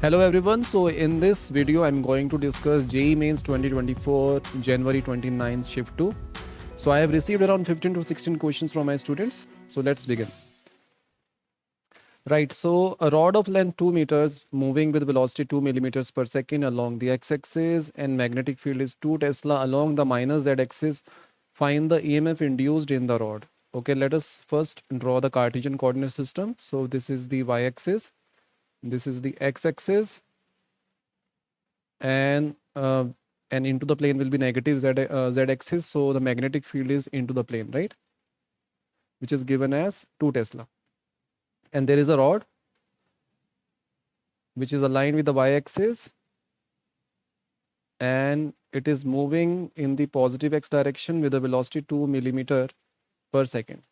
Hello everyone. So in this video I'm going to discuss JEE Mains 2024 January 29th shift 2. So I have received around 15 to 16 questions from my students. So let's begin. Right, so a rod of length 2 meters moving with velocity 2 millimeters per second along the x-axis and magnetic field is 2 Tesla along the minus z-axis. Find the EMF induced in the rod. Okay, let us first draw the Cartesian coordinate system. So this is the y-axis, this is the x-axis, and into the plane will be negative z-axis. So the magnetic field is into the plane, right? Which is given as 2 Tesla. And there is a rod which is aligned with the y-axis and it is moving in the positive x direction with a velocity 2 millimeter per second.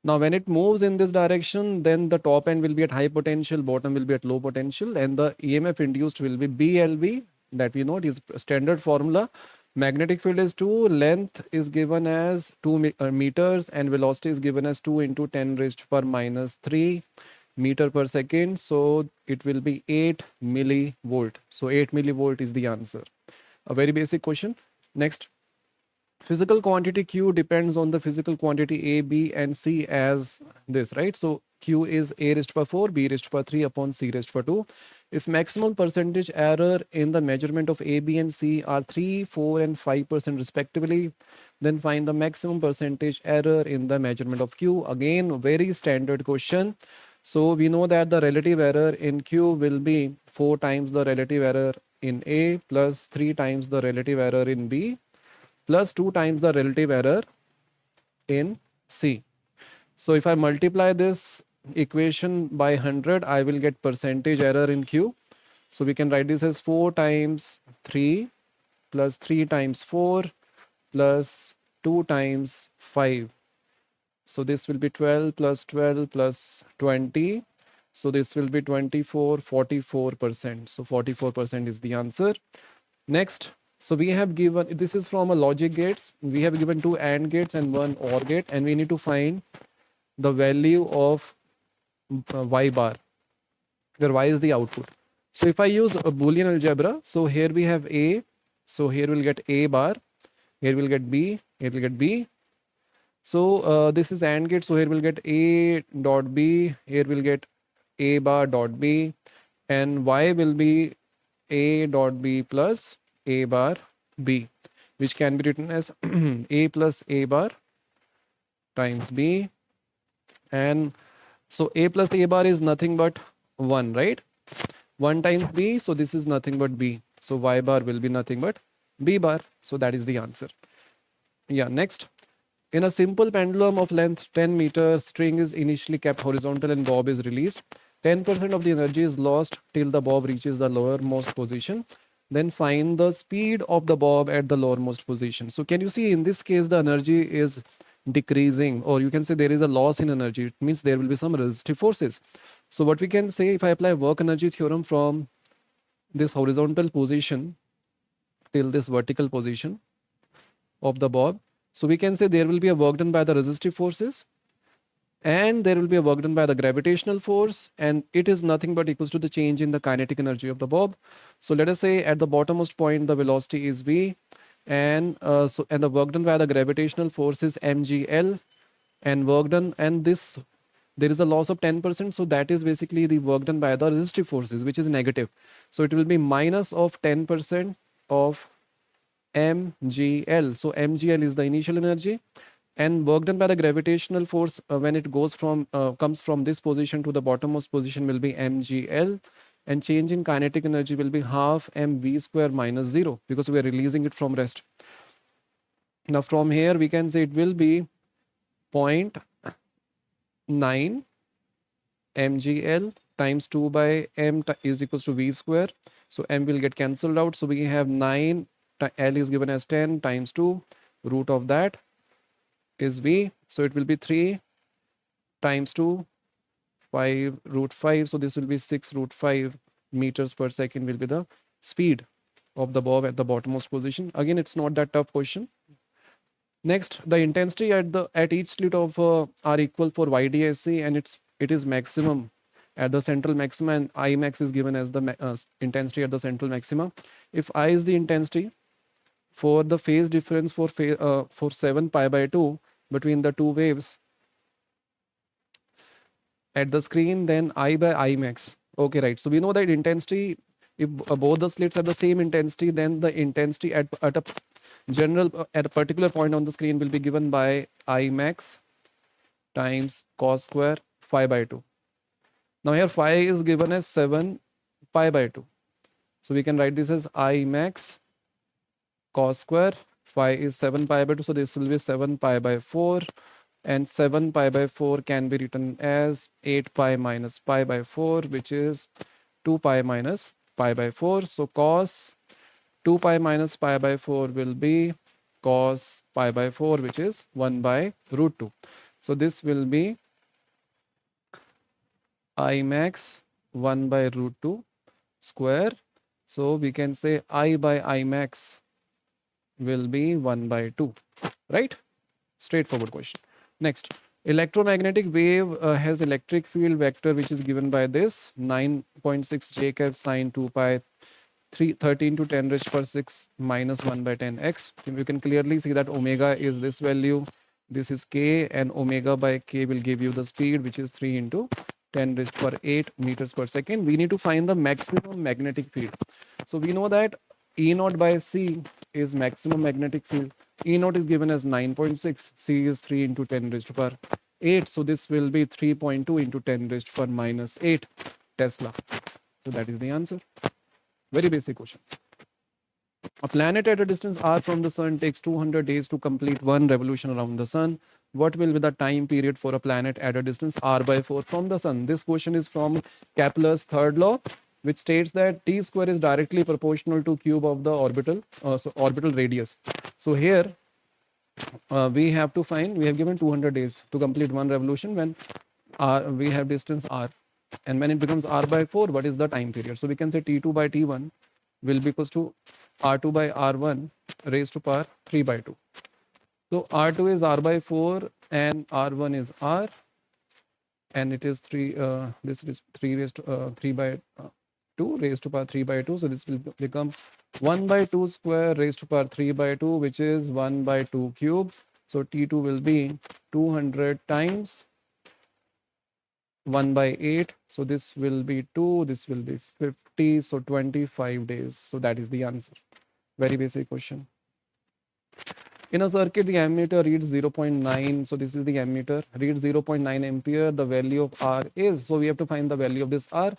Now when it moves in this direction, then the top end will be at high potential, bottom will be at low potential, and the EMF induced will be BLV, that we know it is standard formula. Magnetic field is 2, length is given as 2 meters and velocity is given as 2 into 10 raised to power minus 3 meter per second. So it will be 8 millivolt. So 8 millivolt is the answer. A very basic question. Next. Physical quantity Q depends on the physical quantity A, B, and C as this, right? So Q is A raised to power 4, B raised to power 3 upon C raised to power 2. If maximum percentage error in the measurement of A, B, and C are 3, 4, and 5% respectively, then find the maximum percentage error in the measurement of Q. Again, very standard question. So we know that the relative error in Q will be 4 times the relative error in A plus 3 times the relative error in B plus 2 times the relative error in C. So if I multiply this equation by 100, I will get percentage error in Q. So we can write this as 4 times 3 plus 3 times 4 plus 2 times 5. So this will be 12 plus 12 plus 20. So this will be 24, 44%. So 44% is the answer. Next. So we have given, this is from a logic gates. We have given 2 AND gates and 1 OR gate, and we need to find the value of Y bar, where Y is the output. So if I use a Boolean algebra, so here we have A, so here we'll get A bar, here we'll get B, here we'll get B. So this is AND gate, so here we'll get A dot B, here we'll get A bar dot B, and Y will be A dot B plus A bar B, which can be written as A plus A bar times B. And so A plus A bar is nothing but 1, right? 1 times B, so this is nothing but B. So Y bar will be nothing but B bar. So that is the answer. Yeah, next. In a simple pendulum of length 10 meters, string is initially kept horizontal and bob is released. 10% of the energy is lost till the bob reaches the lowermost position. Then find the speed of the bob at the lowermost position. So can you see in this case the energy is decreasing, or you can say there is a loss in energy. It means there will be some resistive forces. So what we can say, if I apply work energy theorem from this horizontal position till this vertical position of the bob, so we can say there will be a work done by the resistive forces and there will be a work done by the gravitational force, and it is nothing but equals to the change in the kinetic energy of the bob. So let us say at the bottommost point the velocity is v, and the work done by the gravitational force is mgl, and work done, and this there is a loss of 10%, so that is basically the work done by the resistive forces, which is negative. So it will be minus of 10% of mgl. So mgl is the initial energy, and work done by the gravitational force when it goes from comes from this position to the bottommost position will be mgl, and change in kinetic energy will be half mv square minus 0, because we are releasing it from rest. Now from here we can say it will be 0.9 mgl times 2 by m is equals to v square. So m will get cancelled out, so we have 9, L is given as 10 times 2, root of that is v, so it will be 3 times 2, 5 root 5, so this will be 6 root 5 meters per second will be the speed of the bob at the bottommost position. Again, it's not that tough question. Next, the intensity at each slit of are equal for YDSC, and it is maximum at the central maxima, and I max is given as the intensity at the central maxima. If I is the intensity for the phase difference for 7 pi by 2 between the two waves at the screen, then I by I max. Okay, right. So we know that intensity, if both the slits have the same intensity, then the intensity at a at a particular point on the screen will be given by I max times cos square phi by 2. Now here phi is given as 7 pi by 2. So we can write this as I max cos square, phi is 7 pi by 2. So this will be 7 pi by 4. And 7 pi by 4 can be written as 8 pi minus pi by 4, which is 2 pi minus pi by 4. So cos 2 pi minus pi by 4 will be cos pi by 4, which is 1 by root 2. So this will be I max 1 by root 2 square. So we can say I by I max will be 1 by 2, right? Straightforward question. Next, electromagnetic wave has electric field vector, which is given by this 9.6 j cap sine 2 pi 13 to 10 raised per 6 minus 1 by 10 x. You can clearly see that omega is this value, this is k, and omega by k will give you the speed, which is 3 into 10 raised per 8 meters per second. We need to find the maximum magnetic field. So we know that E naught by C is maximum magnetic field. E naught is given as 9.6, C is 3 into 10 raised to power 8. So this will be 3.2 into 10 raised to power minus 8 Tesla. So that is the answer. Very basic question. A planet at a distance r from the sun takes 200 days to complete one revolution around the sun. What will be the time period for a planet at a distance r by 4 from the sun? This question is from Kepler's third law, which states that t square is directly proportional to cube of the orbital, orbital radius. So here we have to find, we have given 200 days to complete one revolution when we have distance r, and when it becomes r by 4, what is the time period? So we can say t2 by t1 will be equals to r2 by r1 raised to power 3 by 2. So r2 is r by 4 and r1 is r, and it is 3, this is 3 raised to 3 by 2 raised to power 3 by 2. So this will become 1 by 2 square raised to power 3 by 2, which is 1 by 2 cube. So T2 will be 200 times 1 by 8. So this will be 2, this will be 50. So 25 days. So that is the answer. Very basic question. In a circuit, the ammeter reads 0.9. So this is the ammeter, reads 0.9 ampere. The value of R is, so we have to find the value of this R.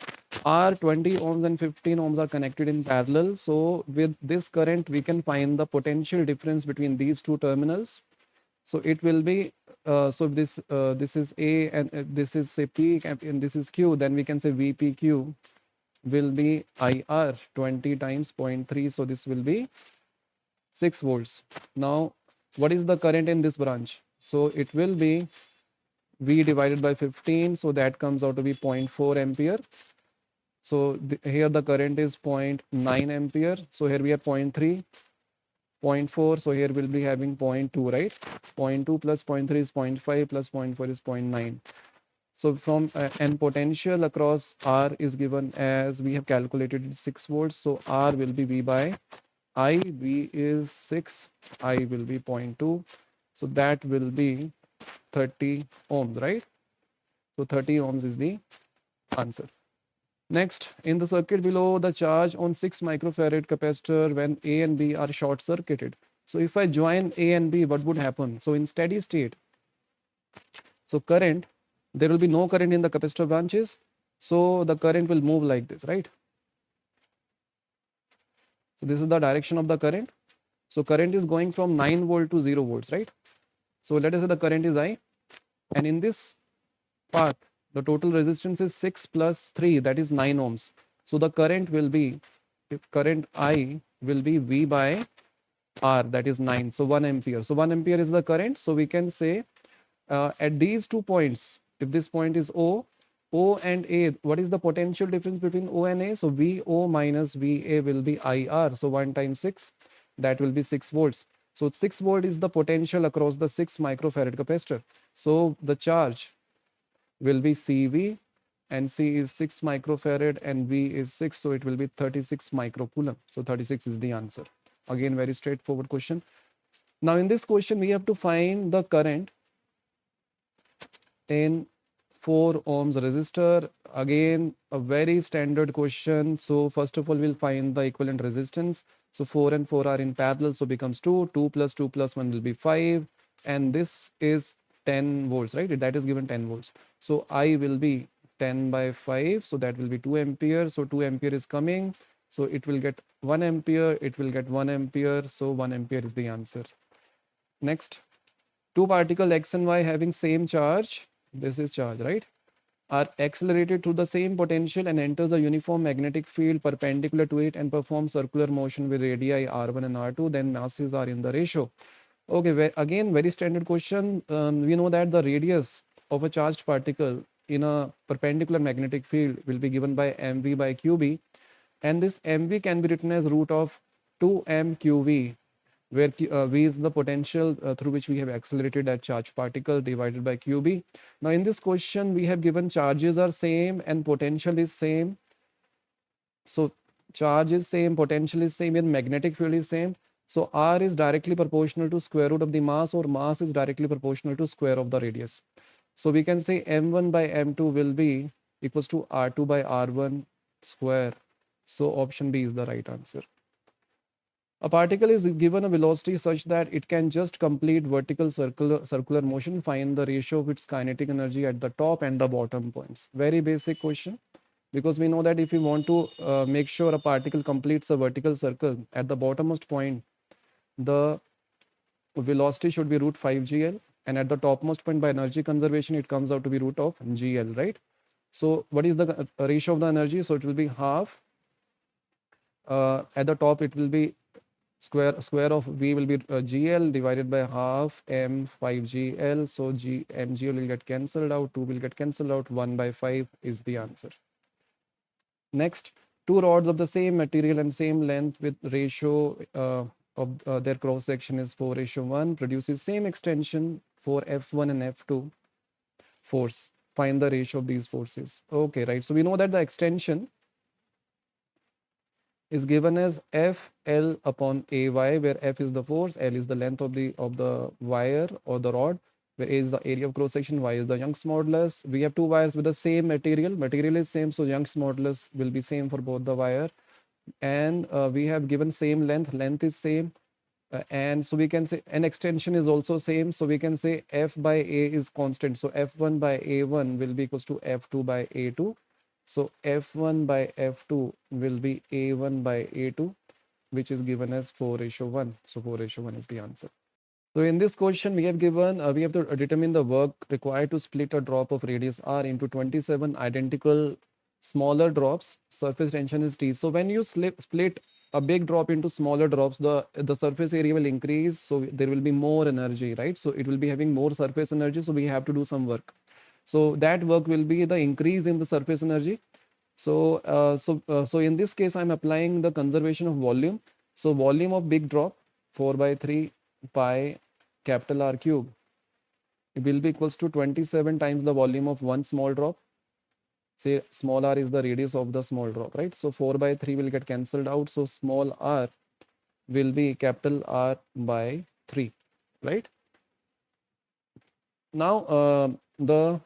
R 20 ohms and 15 ohms are connected in parallel. So with this current, we can find the potential difference between these two terminals. So it will be, so this is A and this is say P and this is Q. Then we can say VPQ will be IR 20 times 0.3. So this will be 6 volts. Now, what is the current in this branch? So it will be V divided by 15. So that comes out to be 0.4 ampere. So here the current is 0.9 ampere. So here we have 0.3, 0.4. So here we'll be having 0.2, right? 0.2 plus 0.3 is 0.5 plus 0.4 is 0.9. So from and potential across R is given as we have calculated 6 volts. So R will be V by I. V is 6, I will be 0.2. So that will be 30 ohms, right? So 30 ohms is the answer. Next, in the circuit below, the charge on 6 microfarad capacitor when A and B are short circuited. So if I join A and B, what would happen? So in steady state, so current, there will be no current in the capacitor branches. So the current will move like this, right? So this is the direction of the current. So current is going from 9 volt to 0 volts, right? So let us say the current is I, and in this path, the total resistance is 6 plus 3, that is 9 ohms. So the current will be, if current I will be V by R, that is 9, so 1 ampere. So 1 ampere is the current. So we can say at these 2 points, if this point is O and A, what is the potential difference between O and A? So VO minus VA will be IR. So 1 times 6, that will be 6 volts. So 6 volt is the potential across the 6 microfarad capacitor. So the charge will be CV and C is 6 microfarad and V is 6, so it will be 36 microcoulomb. So 36 is the answer. Again, very straightforward question. Now in this question, we have to find the current in 4 ohms resistor. Again, a very standard question. So first of all, we'll find the equivalent resistance. So 4 and 4 are in parallel, so becomes 2. 2 plus 2 plus 1 will be 5. And this is 10 volts, right? That is given 10 volts. So I will be 10 by 5. So that will be 2 ampere. So 2 ampere is coming. So it will get 1 ampere. It will get 1 ampere. So 1 ampere is the answer. Next, two particles X and Y having same charge. This is charge, right? Are accelerated through the same potential and enters a uniform magnetic field perpendicular to it and performs circular motion with radii R1 and R2, then masses are in the ratio. Okay, again, very standard question. We know that the radius of a charged particle in a perpendicular magnetic field will be given by mv by qb, and this mv can be written as root of 2mqv, where V is the potential through which we have accelerated that charged particle divided by QB. Now in this question, we have given charges are same and potential is same. So charge is same, potential is same, and magnetic field is same. So R is directly proportional to square root of the mass, or mass is directly proportional to square of the radius. So we can say M1 by M2 will be equals to R2 by R1 square. So option B is the right answer. A particle is given a velocity such that it can just complete vertical circular motion. Find the ratio of its kinetic energy at the top and the bottom points. Very basic question, because we know that if we want to make sure a particle completes a vertical circle at the bottommost point, the velocity should be root 5 gl, and at the topmost point by energy conservation, it comes out to be root of gl, right? So what is the ratio of the energy? So it will be half. At the top, it will be square of V will be GL divided by half M5GL. So MGL will get cancelled out, 2 will get cancelled out, 1 by 5 is the answer. Next, two rods of the same material and same length with ratio of their cross section is 4:1 produces same extension for F1 and F2 force. Find the ratio of these forces. Okay, right. So we know that the extension is given as FL upon AY, where F is the force, L is the length of the wire or the rod, where A is the area of cross section, Y is the Young's modulus. We have two wires with the same material. Material is same, so Young's modulus will be same for both the wire. And we have given same length. Length is same. And so we can say an extension is also same. So we can say F by A is constant. So F1 by A1 will be equals to F2 by A2. So F1 by F2 will be A1 by A2, which is given as 4:1. So 4:1 is the answer. So in this question, we have given, we have to determine the work required to split a drop of radius R into 27 identical smaller drops. Surface tension is T. So when you split a big drop into smaller drops, the surface area will increase. So there will be more energy, right? So it will be having more surface energy. So we have to do some work. So that work will be the increase in the surface energy. So so in this case, I'm applying the conservation of volume. So volume of big drop 4/3 pi capital R cube, it will be equals to 27 times the volume of one small drop. Say small r is the radius of the small drop, right? So 4/3 will get cancelled out. So small r will be capital R by 3, right? Now the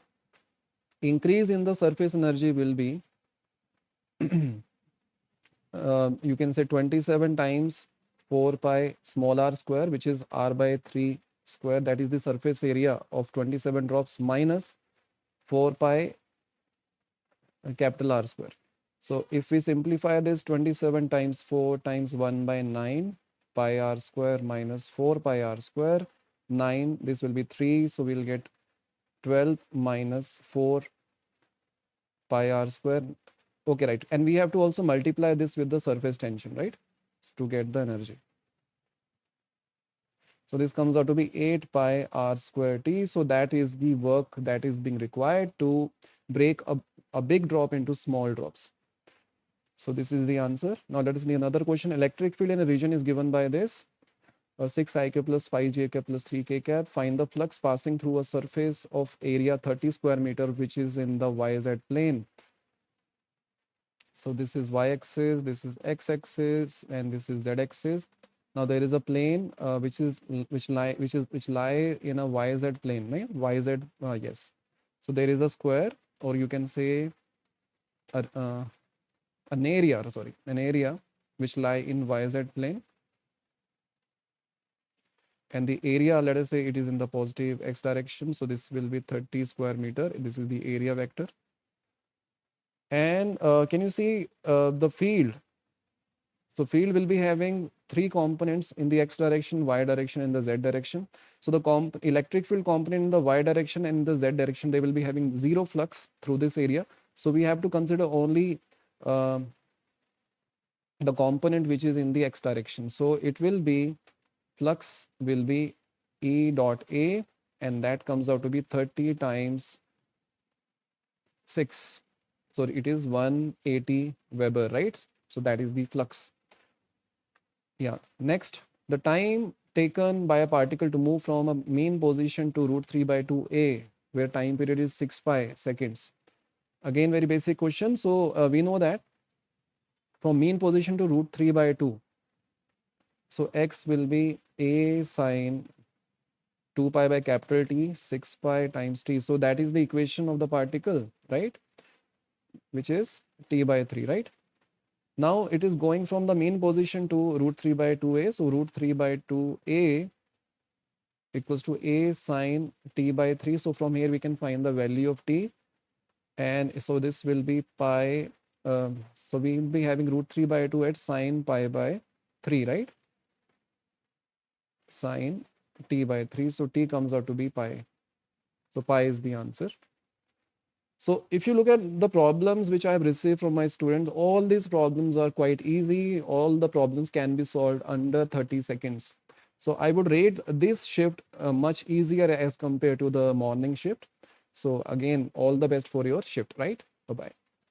increase in the surface energy will be you can say 27 times 4 pi small r square, which is r by 3 square. That is the surface area of 27 drops minus 4 pi capital R square. So if we simplify this, 27 times 4 times 1 by 9 pi r square minus 4 pi r square, 9, this will be 3. So we'll get 12 minus 4 pi r square. Okay, right. And we have to also multiply this with the surface tension, right? To get the energy. So this comes out to be 8 pi r square T. So that is the work that is being required to break a big drop into small drops. So this is the answer. Now let us see another question. Electric field in a region is given by this. 6 I cap plus 5 j cap plus 3 k cap. Find the flux passing through a surface of area 30 square meter, which is in the YZ plane. So this is y-axis, this is x-axis, and this is z-axis. Now there is a plane which lie in a yz plane, right? Yz, yes. So there is a square, or you can say an area which lie in yz plane, and the area, let us say it is in the positive x direction. So this will be 30 square meter. This is the area vector. And can you see the field? So field will be having three components in the x direction, y direction, and the z direction. So the electric field component in the y direction and the z direction, they will be having zero flux through this area. So we have to consider only the component which is in the x direction. So it will be, flux will be E dot A, and that comes out to be 30 times 6. So it is 180 Weber, right? So that is the flux. Yeah. Next, the time taken by a particle to move from a mean position to root 3 by 2a, where time period is 6 pi seconds. Again, very basic question. So we know that from mean position to root 3 by 2. So x will be a sine 2 pi by capital T, 6 pi times t. So that is the equation of the particle, right? Which is t by 3, right? Now it is going from the mean position to root 3 by 2a. So root 3 by 2a equals to a sine t by 3. So from here we can find the value of t. And so this will be pi. So we will be having root 3 by 2 at sine pi by 3, right? Sine t by 3. So t comes out to be pi. So pi is the answer. So if you look at the problems which I have received from my students, all these problems are quite easy. All the problems can be solved under 30 seconds. So I would rate this shift much easier as compared to the morning shift. So again, all the best for your shift, right? Bye-bye.